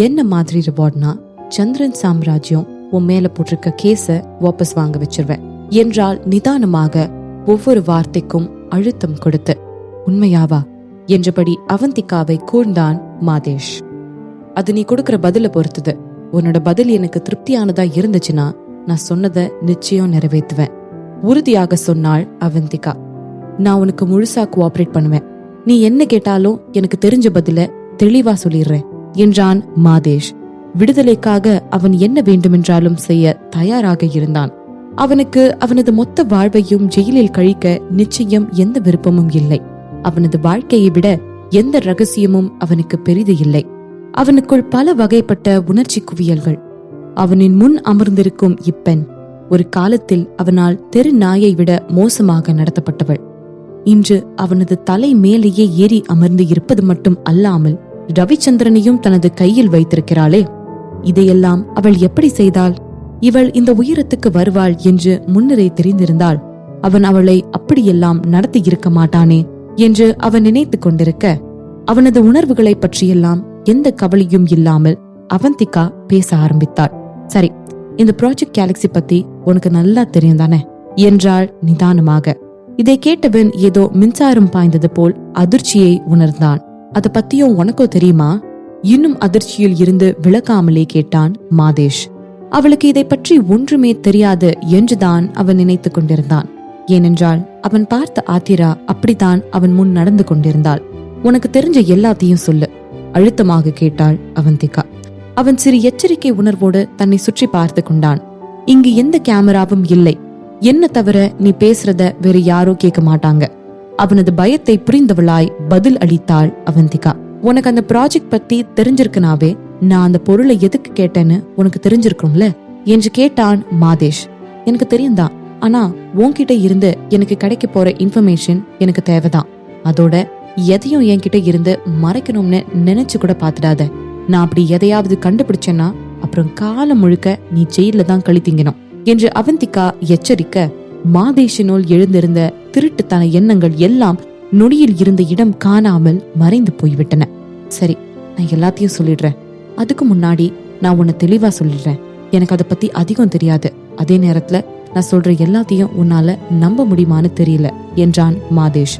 என்ன மாதிரி ரிவார்ட்னா சந்திரன் சாம்ராஜ்யம் உன் மேல போட்டிருக்க கேஸ வாபஸ் வாங்க வச்சிருவேன் என்றால் நிதானமாக, ஒவ்வொரு வார்த்தைக்கும் அழுத்தம் கொடுத்து. உண்மையாவா என்றபடி அவந்திகாவை கூர்ந்தான் மாதேஷ். அது நீ கொடுக்கற பதில பொறுத்தது. உன்னோட பதில் எனக்கு திருப்தியானதா இருந்துச்சுன்னா நான் சொன்னதை நிச்சயம் நிறைவேற்றுவேன், உறுதியாக சொன்னாள் அவந்திகா. நான் உனக்கு முழுசா கோஆபரேட் பண்ணுவேன். நீ என்ன கேட்டாலும் எனக்கு தெரிஞ்ச பதில தெளிவா சொல்லிடுறேன் என்றான் மாதேஷ். விடுதலைக்காக அவன் என்ன வேண்டுமென்றாலும் செய்ய தயாராக இருந்தான். அவனுக்கு அவனது மொத்த வாழ்வையும் ஜெயிலில் கழிக்க நிச்சயம் எந்த விருப்பமும் இல்லை. அவனது வாழ்க்கையை விட எந்த ரகசியமும் அவனுக்கு பெரிது இல்லை. அவனுக்குள் பல வகைப்பட்ட உணர்ச்சி குவியல்கள். அவனின் முன் அமர்ந்திருக்கும் இப்பெண் ஒரு காலத்தில் அவனால் தெரு நாயை விட மோசமாக நடத்தப்பட்டவள். இன்று அவனது தலை மேலேயே ஏறி அமர்ந்து இருப்பது மட்டும் அல்லாமல் ரவிச்சந்திரனையும் தனது கையில் வைத்திருக்கிறாளே, இதையெல்லாம் அவள் எப்படி செய்தாள்? இவள் இந்த உயரத்துக்கு வருவாள் என்று முன்னரே தெரிந்திருந்தாள் அவன் அவளை அப்படியெல்லாம் நடத்தி இருக்க மாட்டானே என்று அவன் நினைத்து கொண்டிருக்க, அவனது உணர்வுகளை பற்றியெல்லாம் எந்த கவலையும் இல்லாமல் அவந்திகா பேச ஆரம்பித்தாள். சரி, இந்த ப்ராஜெக்ட் கேலக்ஸி பத்தி உனக்கு நல்லா தெரியும் தானே என்றாள் நிதானமாக. இதை கேட்டவன் ஏதோ மின்சாரம் பாய்ந்தது போல் அதிர்ச்சியை உணர்ந்தான். அத பத்தியும் உனக்கோ தெரியுமா? இன்னும் அதிர்ச்சியில் இருந்து விளக்காமலே கேட்டான் மாதேஷ். அவளுக்கு இதை பற்றி ஒன்றுமே தெரியாது என்றுதான் அவன் நினைத்து கொண்டிருந்தான். ஏனென்றால் அவன் பார்த்த ஆத்திரா அப்படித்தான் அவன் முன் நடந்து கொண்டிருந்தாள். உனக்கு தெரிஞ்ச எல்லாத்தையும் சொல்லு, அழுத்தமாக கேட்டாள் அவந்திகா. அவன் சிறு எச்சரிக்கை உணர்வோடு தன்னை சுற்றி பார்த்து கொண்டான். இங்கு எந்த கேமராவும் இல்லை. என்ன தவிர நீ பேசுறத வேறு யாரோ கேட்க மாட்டாங்க. அவனது பயத்தை புரிந்தவளாய் பதில் அளித்தாள் அவந்திகா. உனக்கு அந்த ப்ராஜெக்ட் பத்தி தெரிஞ்சிருக்கனாவே நான் அந்த பொருளை எதுக்கு கேட்டேன்னு உனக்கு தெரிஞ்சிருக்கும்ல என்று கேட்டான் மாதேஷ். எனக்கு தெரியும்தான், ஆனா உன்கிட்ட இருந்து எனக்கு கிடைக்க போற இன்ஃபர்மேஷன் எனக்கு தேவைதான். அதோட எதையும் என்கிட்ட இருந்து மறைக்கணும்னு நினைச்சு கூட பாத்துடாத. நான் அப்படி எதையாவது கண்டுபிடிச்சேன்னா அப்புறம் காலம் முழுக்க நீ ஜெயில தான் கழித்தீங்கணும் என்று அவந்திகா எச்சரிக்க, மாதேஷினுள் எழுந்திருந்த திருட்டுத்தன எண்ணங்கள் எல்லாம் நொடியில் இருந்த இடம் காணாமல் மறைந்து போய்விட்டன. சரி, நான் எல்லாத்தையும் சொல்லிடுறேன். அதுக்கு முன்னாடி நான் உன்னை தெளிவா சொல்லிடுறேன். எனக்கு அதை பத்தி அதிகம் தெரியாது. அதே நேரத்துல நான் சொல்ற எல்லாத்தையும் உன்னால நம்ப முடியுமான்னு தெரியல என்றான் மாதேஷ்.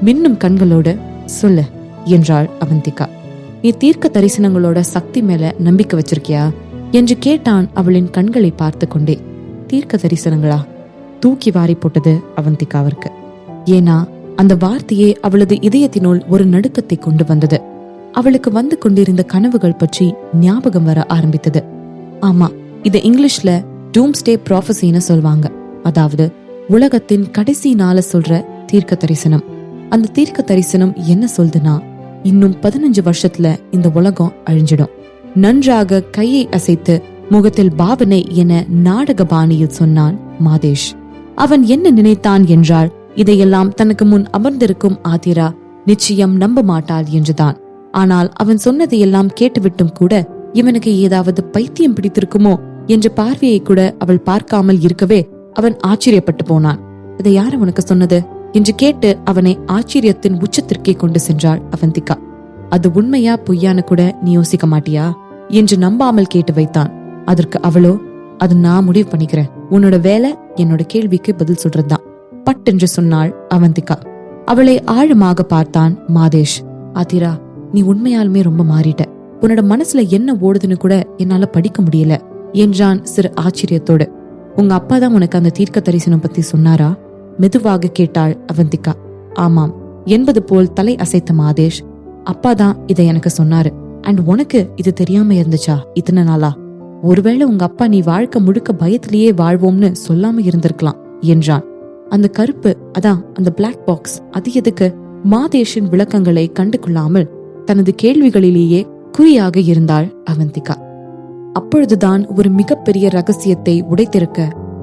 மின்னும் கண்களோட சொல்லு என்றாள் அவந்திகா. நீ தீர்க்க தரிசனங்களோட சக்தி மேல நம்பிக்கை வச்சிருக்கியா என்று கேட்டான் அவளின் கண்களை பார்த்து கொண்டே. தீர்க்க தரிசனங்களா? தூக்கி வாரி போட்டது அவந்திகாவிற்கு. ஏன்னா அந்த வார்த்தையே அவளது இதயத்தினுள் ஒரு நடுக்கத்தை கொண்டு வந்தது. அவளுக்கு வந்து கொண்டிருந்த கனவுகள் பற்றி ஞாபகம் வர ஆரம்பித்தது. ஆமா, இத இங்கிலீஷ்ல டூம்ஸ்டே ப்ராஃபசின்னு சொல்வாங்க. அதாவது உலகத்தின் கடைசி நாள சொல்ற தீர்க்க தரிசனம். அந்த தீர்க்க தரிசனம் என்ன சொல்லுதுன்னா, இன்னும் 15 வருஷத்துல இந்த உலகம் அழிஞ்சிடும். நன்றாக கையை அசைத்து முகத்தில் பாவனை என நாடக பாணியில் சொன்னான் மாதேஷ். அவன் என்ன நினைத்தான் என்றால், இதையெல்லாம் தனக்கு முன் அமர்ந்திருக்கும் ஆதிரா நிச்சயம் நம்ப மாட்டாள் என்றுதான். ஆனால் அவன் சொன்னதையெல்லாம் கேட்டுவிட்டும் கூட இவனுக்கு ஏதாவது பைத்தியம் பிடித்திருக்குமோ என்ற பார்வையை கூட அவள் பார்க்காமல் இருக்கவே அவன் ஆச்சரியப்பட்டு போனான். இதை யார் உனக்கு சொன்னது என்று கேட்டு அவனை ஆச்சரியத்தின் உச்சத்திற்கே கொண்டு சென்றாள் அவந்திகா. அது உண்மையா பொய்யான்னு கூட நீ யோசிக்க மாட்டியா என்று நம்பாமல் கேட்டு வைத்தான். அதற்கு அவளோ, அது நான் முடிவு பண்ணிக்கிறேன், உன்னோட வேலை என்னோட கேள்விக்கு பதில் சொல்றதுதான் பட்டென்று சொன்னாள் அவந்திகா. அவளை ஆழமாக பார்த்தான் மாதேஷ். ஆதிரா, நீ உண்மையாலுமே ரொம்ப மாறிட்ட. உன்னோட மனசுல என்ன ஓடுதுன்னு கூட என்னால படிக்க முடியல என்றான் சிறு ஆச்சரியத்தோடு. உங்க அப்பா தான் உனக்கு அந்த தீர்க்க தரிசனம் பத்தி சொன்னாரா? மெதுவாக கேட்டாள் அவந்திகா. ஆமாம் என்பது போல் தலை அசைத்த மாதேஷ். அப்பாதான் இதை எனக்கு சொன்னாரு. அண்ட் உனக்கு இது தெரியாம இருந்துச்சா இத்தனை நாளா? ஒருவேளை உங்க அப்பா நீ வாழ்க்கை முழுக்க பயத்திலேயே வாழ்வோம்னு சொல்லாம இருந்திருக்கலாம் என்றான். அந்த கருப்பு, அதான் அந்த பிளாக் பாக்ஸ், அது எதுக்கு? மாதேஷின் விளக்கங்களை கண்டு கொள்ளாமல் தனது கேள்விகளிலேயே குறியாக இருந்தாள் அவந்திகா. அப்பொழுதுதான் ஒரு மிகப்பெரிய ரகசியத்தை உடைத்திருக்க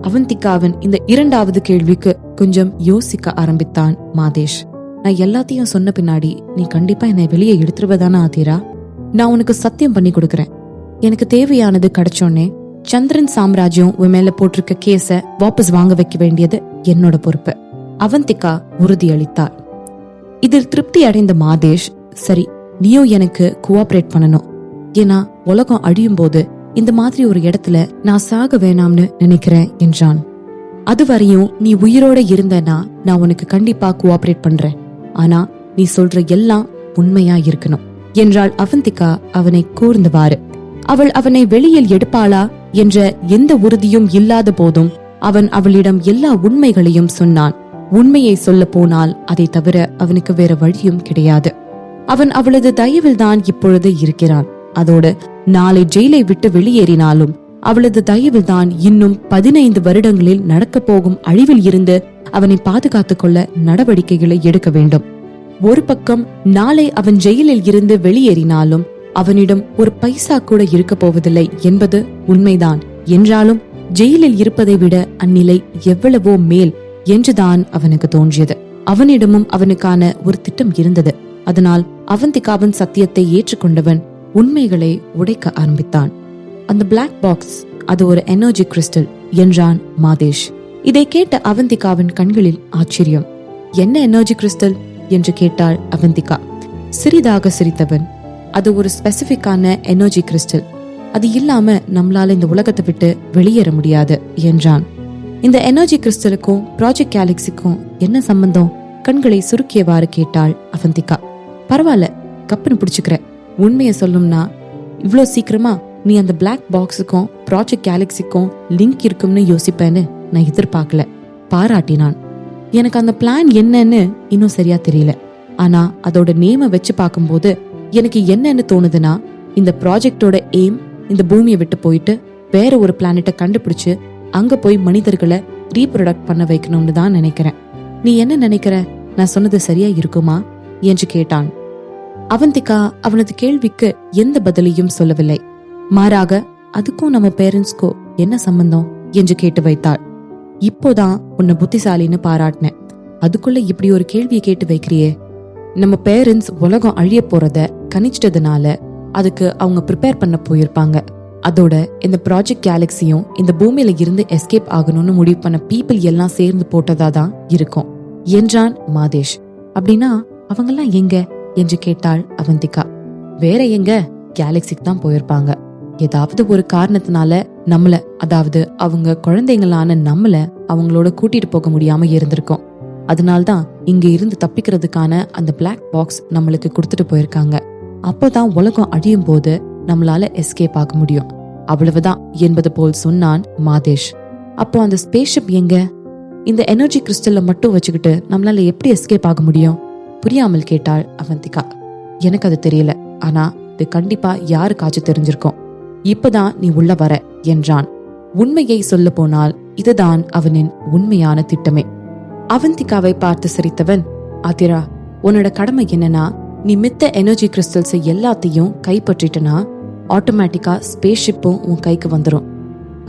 அவந்திகாவின் இந்த இரண்டாவது கேள்விக்கு கொஞ்சம் யோசிக்க ஆரம்பித்தான் மாதேஷ். நான் எல்லாத்தையும் சொன்ன பின்னாடி நீ கண்டிப்பா என்னை வெளியே எடுத்துருவதானா ஆதிரா? நான் உனக்கு சத்தியம் பண்ணி கொடுக்கறேன். எனக்கு தேவையானது கிடைச்சோன்னே சந்திரன் சாம்ராஜ்யம் உன் மேல போட்டிருக்க கேஸ வாபஸ் வாங்க வைக்க வேண்டியது என்னோட பொறுப்பு. அவந்திகா உறுதியளித்தாள். இதில் திருப்தி அடைந்த மாதேஷ், சரி நீயும் எனக்கு கோஆபரேட் பண்ணணும். ஏன்னா உலகம் அழியும் போது இந்த மாதிரி ஒரு இடத்துல நான் சாக வேணாம்னு நினைக்கிறேன் என்றான். அதுவரையும் நீ உயிரோட இருந்தனா நான் உனக்கு கண்டிப்பா கோஆபரேட் பண்றேன். ஆனா நீ சொல்ற எல்லாம் உண்மையா இருக்கணும் என்றாள் அவந்திகா அவனை கூர்ந்தவாறு. அவள் அவனை வெளியில் எடுப்பாளா என்ற எந்த உறுதியும் இல்லாத போதும் அவன் அவளிடம் எல்லா உண்மைகளையும் சொன்னான். உண்மையை சொல்ல போனால் அதை தவிர அவனுக்கு வேற வழியும் கிடையாது. அவன் அவளது தயவில் தான் இப்பொழுது இருக்கிறான். அதோடு நாளை ஜெயிலை விட்டு வெளியேறினாலும் அவளது தயவில் தான் இன்னும் 15 வருடங்களில் நடக்க போகும் அழிவில் இருந்து அவனை பாதுகாத்துக் கொள்ள நடவடிக்கைகளை எடுக்க வேண்டும். ஒரு பக்கம் நாளை அவன் ஜெயிலில் இருந்து வெளியேறினாலும் அவனிடம் ஒரு பைசா கூட இருக்க போவதில்லை என்பது உண்மைதான். என்றாலும் ஜெயிலில் இருப்பதை விட அந்நிலை எவ்வளவோ மேல் என்றுதான் அவனுக்கு தோன்றியது. அவனிடமும் அவனுக்கான ஒரு திட்டம் இருந்தது. அதனால் அவந்திகாவின் சத்தியத்தை ஏற்றுக்கொண்டவன் உண்மைகளை உடைக்க ஆரம்பித்தான். அந்த பிளாக் பாக்ஸ், அது ஒரு எனர்ஜி கிறிஸ்டல் என்றான் மாதேஷ். இதை கேட்ட அவந்திகாவின் கண்களில் ஆச்சரியம். என்ன எனர்ஜி கிறிஸ்டல் என்று கேட்டாள் அவந்திகா. சிறிதாக சிரித்தவன், அது ஒரு ஸ்பெசிபிக்கான எனர்ஜி கிறிஸ்டல். அது இல்லாம நம்மளால இந்த உலகத்தை விட்டு வெளியேற முடியாது என்றான். இந்த எனர்ஜி கிறிஸ்டலுக்கும் ப்ராஜெக்ட் கேலக்சிக்கும் என்ன சம்பந்தம்? கண்களை சுருக்கியவாறு கேட்டாள் அவந்திகா. பரவாயில்ல, கப்புன்னு பிடிச்சுக்கிற. உண்மையை சொல்லணும்னா இவ்வளோ சீக்கிரமா நீ அந்த பிளாக் பாக்ஸுக்கும் ப்ராஜெக்ட் கேலக்சிக்கும் லிங்க் இருக்கும்னு யோசிப்பேன்னு நான் எதிர்பார்க்கல. பாராட்டினான். எனக்கு அந்த பிளான் என்னன்னு இன்னும் சரியா தெரியல. ஆனா அதோட நேம வச்சு பார்க்கும்போது எனக்கு என்னன்னு தோணுதுன்னா, இந்த ப்ராஜெக்டோட எய்ம் இந்த பூமியை விட்டு போயிட்டு வேற ஒரு பிளானட்டை கண்டுபிடிச்சு அங்க போய் மனிதர்களை ரீப்ரொடக்ட் பண்ண வைக்கணும்னு தான் நினைக்கிறேன். நீ என்ன நினைக்கிற? நான் சொன்னது சரியா இருக்குமா என்று கேட்டான். அவந்திகா அவனது கேள்விக்கு எந்த பதிலையும் சொல்லவில்லை. மாறாக, அதுக்கும் நம்ம பேரண்ட்ஸ்கோ என்ன சம்பந்தம் என்று கேட்டு வைத்தாள். இப்போதான் உன்னை புத்திசாலின்னு பாராட்டினேன். அதுக்குள்ள இப்படி ஒரு கேள்வியை கேட்டு வைக்கிறியே. நம்ம பேரண்ட்ஸ் உலகம் அழிய போறத கணிச்சிட்டதுனால அதுக்கு அவங்க ப்ரிப்பேர் பண்ண போயிருப்பாங்க. அதோட இந்த ப்ராஜெக்ட் கேலக்சியும் இந்த பூமியில இருந்து எஸ்கேப் ஆகணும்னு முடிவு பண்ண பீப்புள் எல்லாம் சேர்ந்து போட்டதாதான் இருக்கும் என்றான் மாதேஷ். அப்படின்னா அவங்கெல்லாம் எங்க என்று கேட்டாள் அவந்திகா. வேற எங்க, கேலக்சிக்கு தான் போயிருப்பாங்க. ஏதாவது ஒரு காரணத்தினால நம்மள, அதாவது அவங்க குழந்தைங்களான நம்மள அவங்களோட கூட்டிட்டு போக முடியாம இருந்திருக்கோம். அதனால்தான் இங்க இருந்து தப்பிக்கிறதுக்கான அந்த பிளாக் பாக்ஸ் நம்மளுக்கு கொடுத்துட்டு போயிருக்காங்க. அப்போதான் உலகம் அழியும் போது நம்மளால எஸ்கேப் ஆக முடியும், அவ்வளவுதான் என்பது போல் சொன்னான் மாதேஷ். அப்போ அந்த ஸ்பேஸ்ஷிப் எங்க? இந்த எனர்ஜி கிறிஸ்டல்ல மட்டும் வச்சுக்கிட்டு நம்மளால எப்படி எஸ்கேப் ஆக முடியும்? புரியாமல் கேட்டாள் அவந்திகா. எனக்கு அது தெரியல, ஆனா இது கண்டிப்பா யாருக்காச்சும் தெரிஞ்சிருக்கும். இப்பதான் நீ உள்ள வர என்றான். உண்மையை சொல்ல போனால் இதுதான் அவனின் உண்மையான திட்டமே. அவந்திகாவை பார்த்து சிரித்தவன், ஆதிரா, உன்னோட கடமை என்னன்னா, நீ மித்த எனர்ஜி கிறிஸ்டல்ஸ் எல்லாத்தையும் கைப்பற்றிட்டனா ஆட்டோமேட்டிக்கா ஸ்பேஸ்ஷிப்பும் உன் கைக்கு வந்துடும்.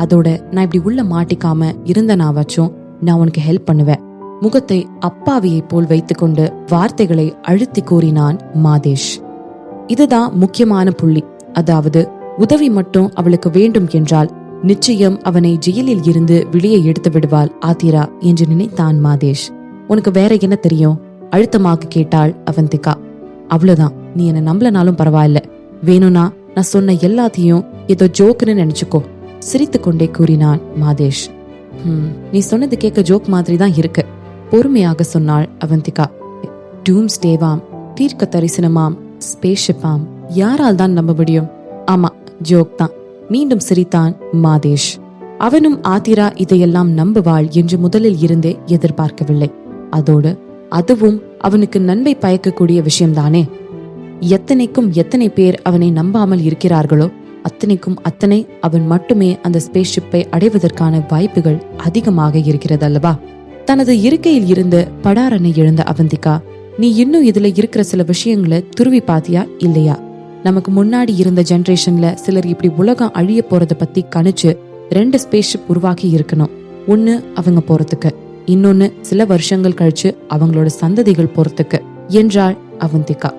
அதோட நான் இப்படி உள்ள மாட்டிக்காம இருந்தனாவாச்சும் நான் உனக்கு ஹெல்ப் பண்ணுவேன். முகத்தை அப்பாவியை போல் வைத்துக்கொண்டு வார்த்தைகளை அழுத்தி கூறினான் மாதேஷ். இதுதான் முக்கியமான புள்ளி. அதாவது உதவி மட்டும் அவளுக்கு வேண்டும் என்றால் நிச்சயம் அவனை ஜெயிலில் இருந்து வெளியே எடுத்து விடுவாள் ஆதிரா என்று நினைத்தான் மாதேஷ். உனக்கு வேற என்ன தெரியும்? அழுத்தமாக கேட்டாள் அவந்திகா. அவ்வளவுதான், நீ என்ன நம்பலனாலும் பரவாயில்ல. வேணும்னா நான் சொன்ன எல்லாத்தையும் ஏதோ ஜோக்குன்னு நினைச்சுக்கோ, சிரித்து கொண்டே கூறினான் மாதேஷ். நீ சொன்னது கேட்க ஜோக் மாதிரி தான் இருக்கு, பொறுமையாக சொன்னாள் அவந்திகா. டூம்ஸ்டேவாம், தீர்க்க தரிசனமாம், ஸ்பேஸ்ஷிப்பாம், யாரால் தான் நம்ப முடியும்? ஆமா, ஜோக் தான். மீண்டும் சிரித்தான் மாதேஷ். அவனும் ஆதிரா இதையெல்லாம் நம்புவாள் என்று முதலில் இருந்தே எதிர்பார்க்கவில்லை. அதோடு அதுவும் அவனுக்கு நன்மை பயக்கக்கூடிய விஷயம்தானே. எத்தனைக்கும் எத்தனை பேர் அவனை நம்பாமல் இருக்கிறார்களோ அத்தனைக்கும் அத்தனை அவன் மட்டுமே அந்த ஸ்பேஸ்ஷிப்பை அடைவதற்கான வாய்ப்புகள் அதிகமாக இருக்கிறது அல்லவா? தனது இருக்கையில் இருந்து படாரனை எழுந்த அவந்திகா, நீ இன்னும் இதுல இருக்கிற சில விஷயங்களை துருவி பாத்தியா இல்லையா? நமக்கு முன்னாடி இருந்த ஜெனரேஷன்ல சிலர் இப்படி உலகம் அழிய போறத பத்தி கணிச்சு 2 ஸ்பேஸ்ஷிப் உருவாக்கி இருக்கணும். ஒன்னு அவங்க போறதுக்கு, இன்னொன்னு சில வருஷங்கள் கழிச்சு அவங்களோட சந்ததிகள் போறதுக்கு என்றாள் அவந்திகா.